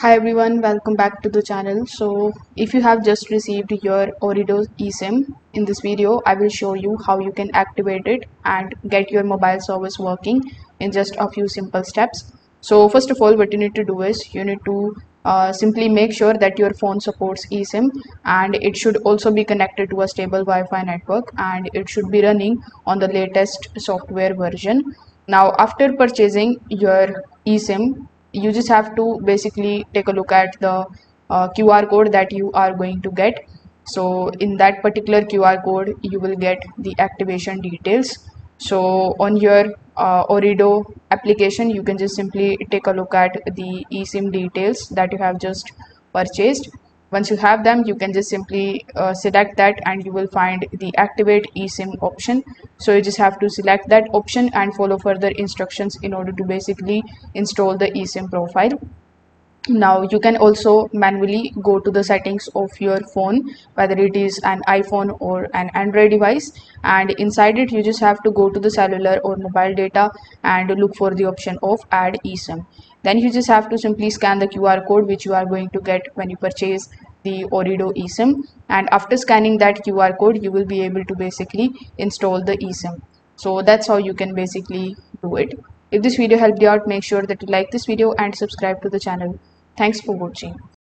Hi everyone, welcome back to the channel. So if you have just received your Ooredoo eSIM, in this video I will show you how you can activate it and get your mobile service working in just a few simple steps. So first of all, what you need to do is you need to simply make sure that your phone supports eSIM, and it should also be connected to a stable Wi-Fi network, and it should be running on the latest software version. Now after purchasing your eSIM, you just have to basically take a look at the QR code that you are going to get. So in that particular QR code you will get the activation details. So on your Ooredoo application, you can just simply take a look at the eSIM details that you have just purchased. Once you have them, you can just simply select that and you will find the activate eSIM option. So you just have to select that option and follow further instructions in order to basically install the eSIM profile. Now you can also manually go to the settings of your phone, whether it is an iPhone or an Android device, and inside it you just have to go to the cellular or mobile data and look for the option of add eSIM. Then you just have to simply scan the QR code which you are going to get when you purchase the Ooredoo eSIM, and after scanning that QR code you will be able to basically install the eSIM. So that's how you can basically do it. If this video helped you out, make sure that you like this video and subscribe to the channel. Thanks for watching.